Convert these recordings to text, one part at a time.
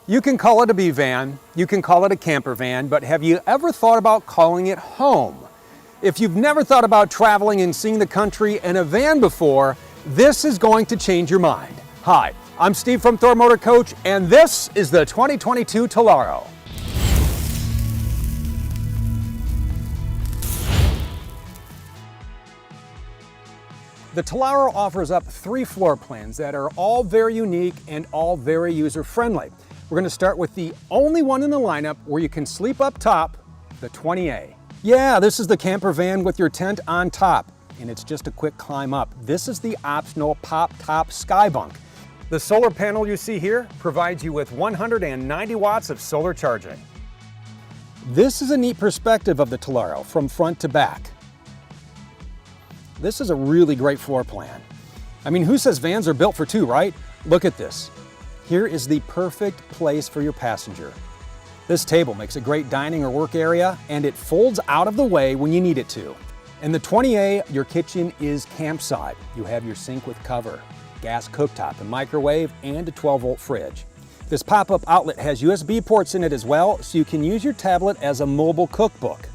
You can call it a bee van, you can call it a camper van, but have you ever thought about calling it home? If you've never thought about traveling and seeing the country in a van before, this is going to change your mind. Hi, I'm Steve from Thor Motor Coach, and this is the 2022 Tellaro. The Tellaro offers up 3 floor plans that are all very unique and all very user-friendly. We're going to start with the only one in the lineup where you can sleep up top, the 20A. Yeah, this is the camper van with your tent on top, and it's just a quick climb up. This is the optional pop-top sky bunk. The solar panel you see here provides you with 190 watts of solar charging. This is a neat perspective of the Tellaro from front to back. This is a really great floor plan. I mean, who says vans are built for 2, right? Look at this. Here is the perfect place for your passenger. This table makes a great dining or work area, and it folds out of the way when you need it to. In the 20A, your kitchen is campside. You have your sink with cover, gas cooktop, a microwave, and a 12-volt fridge. This pop-up outlet has USB ports in it as well, so you can use your tablet as a mobile cookbook.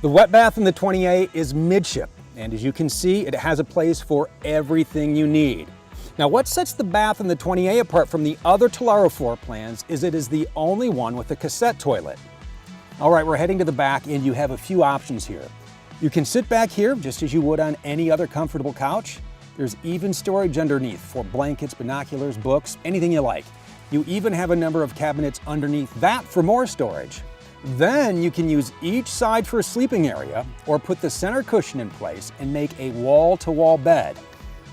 The wet bath in the 20A is midship, and as you can see, it has a place for everything you need. Now, what sets the bath in the 20A apart from the other Tellaro floor plans is it is the only one with a cassette toilet. All right, we're heading to the back, and you have a few options here. You can sit back here just as you would on any other comfortable couch. There's even storage underneath for blankets, binoculars, books, anything you like. You even have a number of cabinets underneath that for more storage. Then you can use each side for a sleeping area or put the center cushion in place and make a wall-to-wall bed.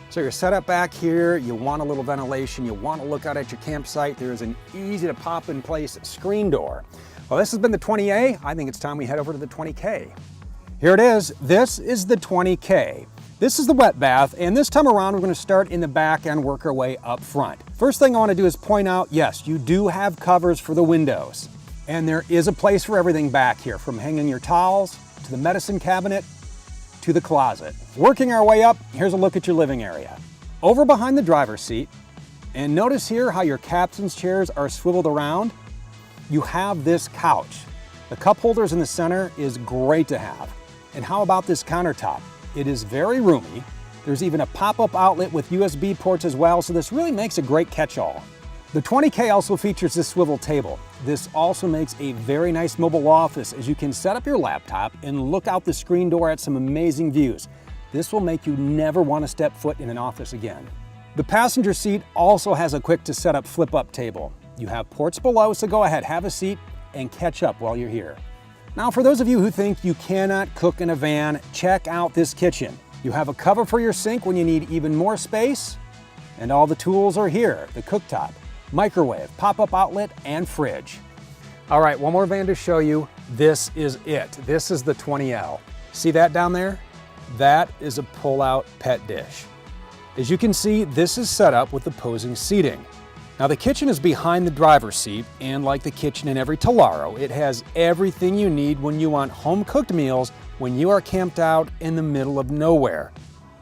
So you're set up back here, you want a little ventilation, you want to look out at your campsite, there's an easy to pop in place screen door. Well, this has been the 20A. I think it's time we head over to the 20K. Here it is. This is the 20K. This is the wet bath, and this time around we're going to start in the back and work our way up front. First thing I want to do is point out, yes, you do have covers for the windows. And there is a place for everything back here, from hanging your towels to the medicine cabinet to the closet. Working our way up, here's a look at your living area. Over behind the driver's seat, and notice here how your captain's chairs are swiveled around. You have this couch. The cup holders in the center is great to have. And how about this countertop? It is very roomy. There's even a pop-up outlet with USB ports as well, so this really makes a great catch-all. The 20K also features this swivel table. This also makes a very nice mobile office as you can set up your laptop and look out the screen door at some amazing views. This will make you never want to step foot in an office again. The passenger seat also has a quick to set up flip up table. You have ports below, so go ahead, have a seat and catch up while you're here. Now, for those of you who think you cannot cook in a van, check out this kitchen. You have a cover for your sink when you need even more space, and all the tools are here. The cooktop, microwave, pop-up outlet, and fridge. All right, one more van to show you. This is it. This is the 20L. See that down there? That is a pull-out pet dish. As you can see, this is set up with opposing seating. Now, the kitchen is behind the driver's seat, and like the kitchen in every Tellaro, it has everything you need when you want home-cooked meals when you are camped out in the middle of nowhere.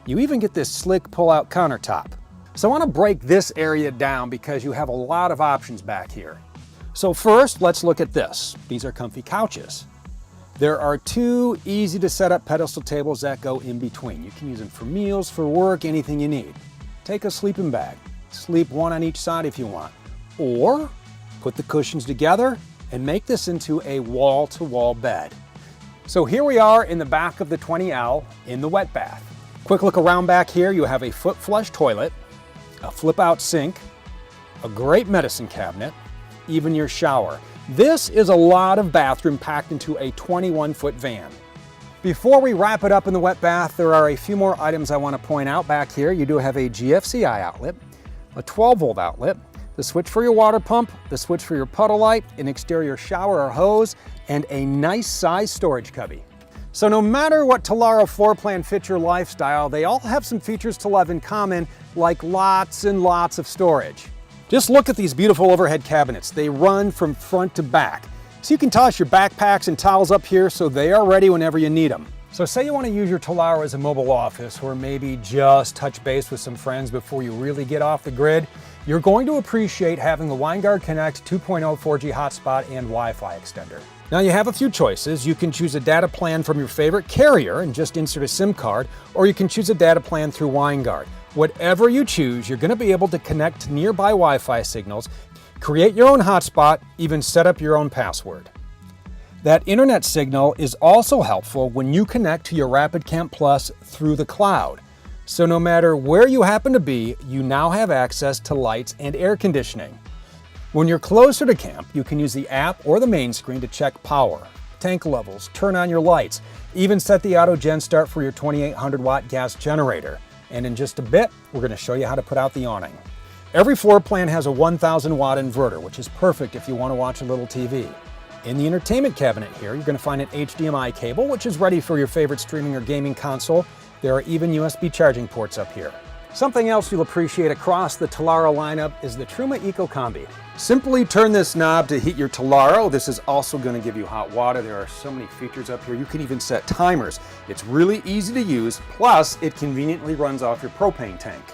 You even get this slick pull-out countertop. So I want to break this area down because you have a lot of options back here. So first, let's look at this. These are comfy couches. There are 2 easy to set up pedestal tables that go in between. You can use them for meals, for work, anything you need. Take a sleeping bag. Sleep one on each side if you want. Or put the cushions together and make this into a wall-to-wall bed. So here we are in the back of the 20L in the wet bath. Quick look around back here. You have a foot flush toilet, a flip-out sink, a great medicine cabinet, even your shower. This is a lot of bathroom packed into a 21-foot van. Before we wrap it up in the wet bath, there are a few more items I want to point out back here. You do have a GFCI outlet, a 12-volt outlet, the switch for your water pump, the switch for your puddle light, an exterior shower or hose, and a nice size storage cubby. So no matter what Tellaro floor plan fits your lifestyle, they all have some features to love in common, like lots and lots of storage. Just look at these beautiful overhead cabinets. They run from front to back. So you can toss your backpacks and towels up here so they are ready whenever you need them. So say you want to use your Tellaro as a mobile office, or maybe just touch base with some friends before you really get off the grid. You're going to appreciate having the Winegard Connect 2.0 4G hotspot and Wi-Fi extender. Now you have a few choices. You can choose a data plan from your favorite carrier and just insert a SIM card, or you can choose a data plan through Winegard. Whatever you choose, you're going to be able to connect to nearby Wi-Fi signals, create your own hotspot, even set up your own password. That internet signal is also helpful when you connect to your RapidCamp Plus through the cloud. So no matter where you happen to be, you now have access to lights and air conditioning. When you're closer to camp, you can use the app or the main screen to check power, tank levels, turn on your lights, even set the auto gen start for your 2800 watt gas generator. And in just a bit, we're going to show you how to put out the awning. Every floor plan has a 1000 watt inverter, which is perfect if you want to watch a little TV. In the entertainment cabinet here, you're going to find an HDMI cable, which is ready for your favorite streaming or gaming console. There are even USB charging ports up here. Something else you'll appreciate across the Tellaro lineup is the Truma Eco Combi. Simply turn this knob to heat your Tellaro. This is also going to give you hot water. There are so many features up here. You can even set timers. It's really easy to use, plus it conveniently runs off your propane tank.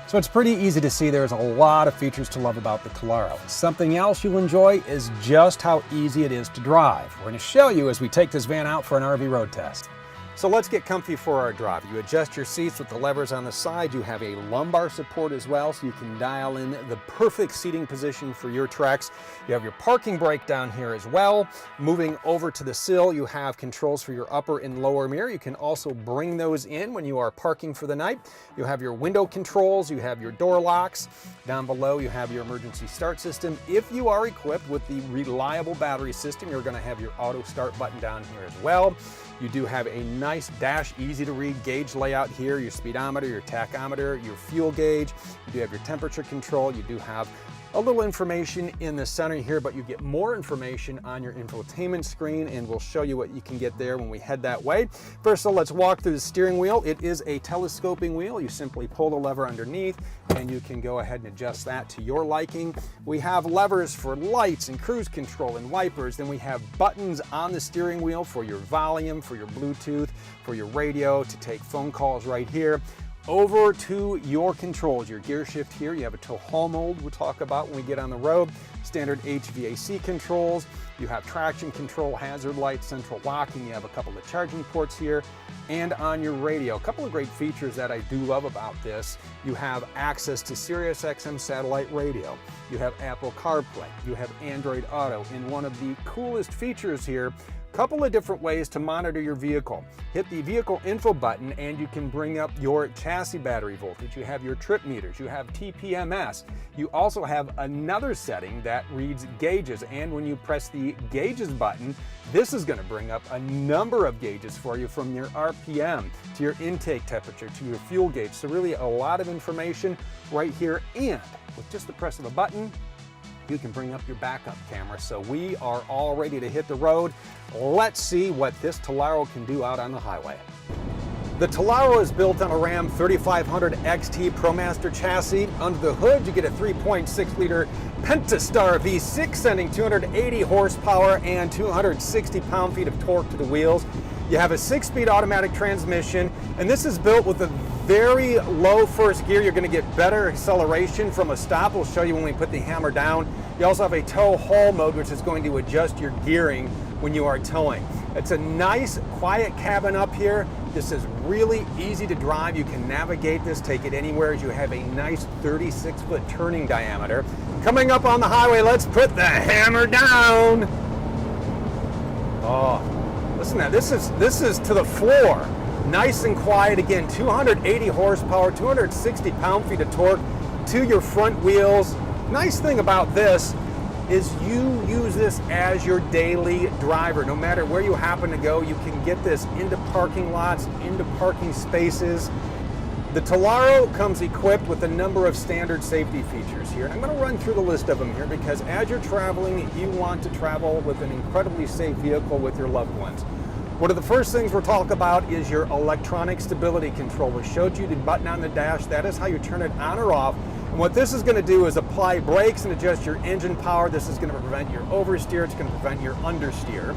So it's pretty easy to see there's a lot of features to love about the Tellaro. Something else you'll enjoy is just how easy it is to drive. We're going to show you as we take this van out for an RV road test. So let's get comfy for our drive. You adjust your seats with the levers on the side. You have a lumbar support as well, so you can dial in the perfect seating position for your treks. You have your parking brake down here as well. Moving over to the sill, you have controls for your upper and lower mirror. You can also bring those in when you are parking for the night. You have your window controls, you have your door locks. Down below, you have your emergency start system. If you are equipped with the reliable battery system, you're going to have your auto start button down here as well. You do have a nice dash, easy to read gauge layout here, your speedometer, your tachometer, your fuel gauge. You do have your temperature control. You do have a little information in the center here, but you get more information on your infotainment screen, and we'll show you what you can get there when we head that way. First of all, let's walk through the steering wheel. It is a telescoping wheel. You simply pull the lever underneath and you can go ahead and adjust that to your liking. We have levers for lights and cruise control and wipers. Then we have buttons on the steering wheel for your volume, for your Bluetooth, for your radio, to take phone calls right here. Over to your controls, your gear shift here. You have a tow haul mode we'll talk about when we get on the road. Standard HVAC controls. You have traction control, hazard lights, central locking. You have a couple of charging ports here. And on your radio, a couple of great features that I do love about this. You have access to Sirius XM satellite radio. You have Apple CarPlay. You have Android Auto. And one of the coolest features here, couple of different ways to monitor your vehicle. Hit the vehicle info button and you can bring up your chassis battery voltage. You have your trip meters, you have TPMS. You also have another setting that reads gauges, and when you press the gauges button, this is going to bring up a number of gauges for you, from your RPM to your intake temperature to your fuel gauge. So really a lot of information right here, and with just the press of a button, you can bring up your backup camera. So we are all ready to hit the road. Let's see what this Tellaro can do out on the highway. The Tellaro is built on a RAM 3500 XT ProMaster chassis. Under the hood, you get a 3.6 liter Pentastar V6, sending 280 horsepower and 260 pound-feet of torque to the wheels. You have a 6-speed automatic transmission, and this is built with a very low first gear. You're going to get better acceleration from a stop. We'll show you when we put the hammer down. You also have a tow haul mode, which is going to adjust your gearing when you are towing. It's a nice, quiet cabin up here. This is really easy to drive. You can navigate this, take it anywhere, as you have a nice 36-foot turning diameter. Coming up on the highway, let's put the hammer down. Oh, listen to that. This is to the floor. Nice and quiet. Again, 280 horsepower, 260 pound-feet of torque to your front wheels. Nice thing about this is you use this as your daily driver. No matter where you happen to go, you can get this into parking lots, into parking spaces. The Tellaro comes equipped with a number of standard safety features here. And I'm going to run through the list of them here, because as you're traveling, you want to travel with an incredibly safe vehicle with your loved ones. One of the first things we'll talk about is your electronic stability control. We showed you the button on the dash. That is how you turn it on or off. And what this is going to do is apply brakes and adjust your engine power. This is going to prevent your oversteer. It's going to prevent your understeer.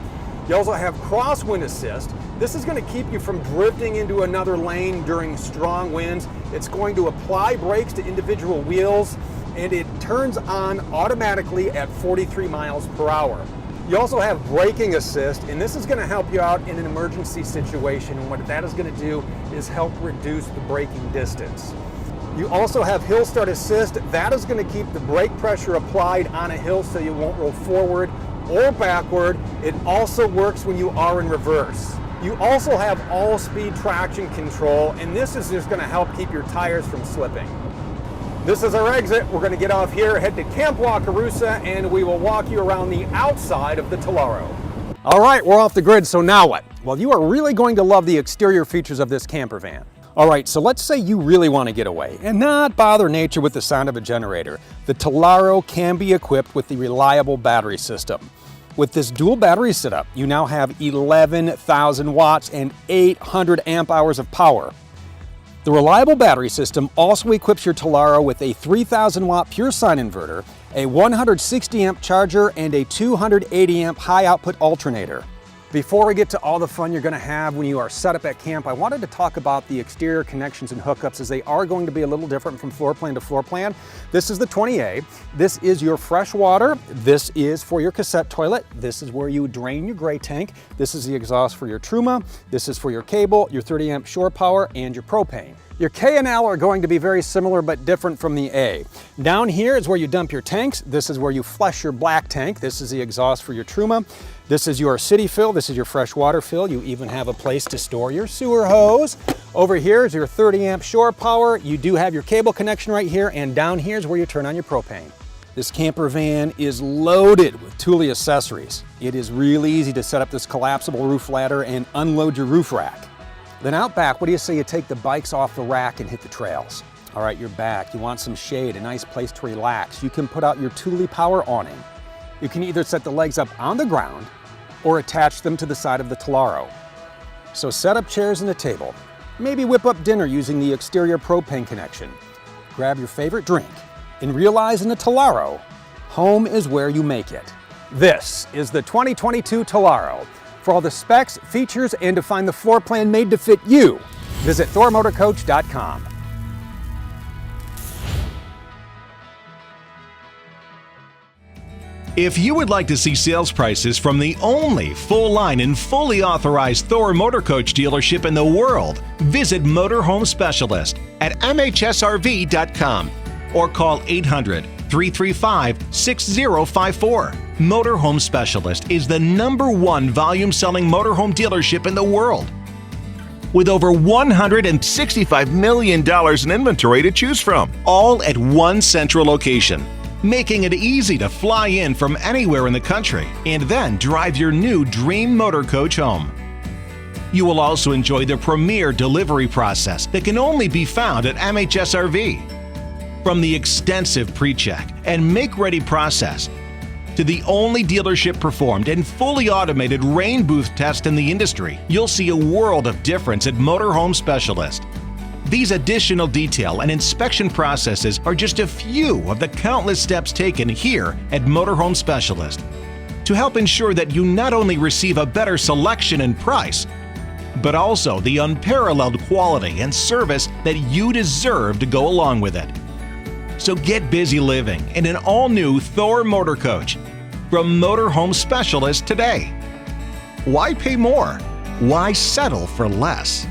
You also have crosswind assist. This is going to keep you from drifting into another lane during strong winds. It's going to apply brakes to individual wheels, and it turns on automatically at 43 miles per hour. You also have braking assist, and this is going to help you out in an emergency situation, and what that is going to do is help reduce the braking distance. You also have hill start assist. That is going to keep the brake pressure applied on a hill so you won't roll forward or backward. It also works when you are in reverse. You also have all-speed traction control, and this is just going to help keep your tires from slipping. This is our exit. We're going to get off here, head to Camp Wakarusa, and we will walk you around the outside of the Tellaro. All right, we're off the grid, so now what? Well, you are really going to love the exterior features of this camper van. All right, so let's say you really want to get away and not bother nature with the sound of a generator. The Tellaro can be equipped with the reliable battery system. With this dual battery setup, you now have 11,000 watts and 800 amp hours of power. The reliable battery system also equips your Tellaro with a 3,000 watt pure sine inverter, a 160 amp charger, and a 280 amp high output alternator. Before we get to all the fun you're going to have when you are set up at camp, I wanted to talk about the exterior connections and hookups, as they are going to be a little different from floor plan to floor plan. This is the 20A. This is your fresh water. This is for your cassette toilet. This is where you drain your gray tank. This is the exhaust for your Truma. This is for your cable, your 30 amp shore power, and your propane. Your K and L are going to be very similar but different from the A. Down here is where you dump your tanks. This is where you flush your black tank. This is the exhaust for your Truma. This is your city fill. This is your fresh water fill. You even have a place to store your sewer hose. Over here is your 30 amp shore power. You do have your cable connection right here, and down here is where you turn on your propane. This camper van is loaded with Thule accessories. It is really easy to set up this collapsible roof ladder and unload your roof rack. Then out back, what do you say you take the bikes off the rack and hit the trails? All right, you're back. You want some shade, a nice place to relax. You can put out your Thule power awning. You can either set the legs up on the ground or attach them to the side of the Tellaro. So set up chairs and a table. Maybe whip up dinner using the exterior propane connection. Grab your favorite drink and realize in the Tellaro, home is where you make it. This is the 2022 Tellaro. For all the specs, features, and to find the floor plan made to fit you, visit thormotorcoach.com. If you would like to see sales prices from the only full-line and fully authorized Thor Motor Coach dealership in the world, visit Motorhome Specialist at mhsrv.com or call 800-335-6054. Motorhome Specialist is the #1 volume-selling motorhome dealership in the world, with over $165 million in inventory to choose from, all at one central location, making it easy to fly in from anywhere in the country and then drive your new dream motor coach home. You will also enjoy the premier delivery process that can only be found at MHSRV. From the extensive pre-check and make-ready process to the only dealership performed and fully automated rain booth test in the industry, you'll see a world of difference at Motorhome Specialist. These additional detail and inspection processes are just a few of the countless steps taken here at Motorhome Specialist to help ensure that you not only receive a better selection and price, but also the unparalleled quality and service that you deserve to go along with it. So get busy living in an all-new Thor Motor Coach from Motorhome Specialist today. Why pay more? Why settle for less?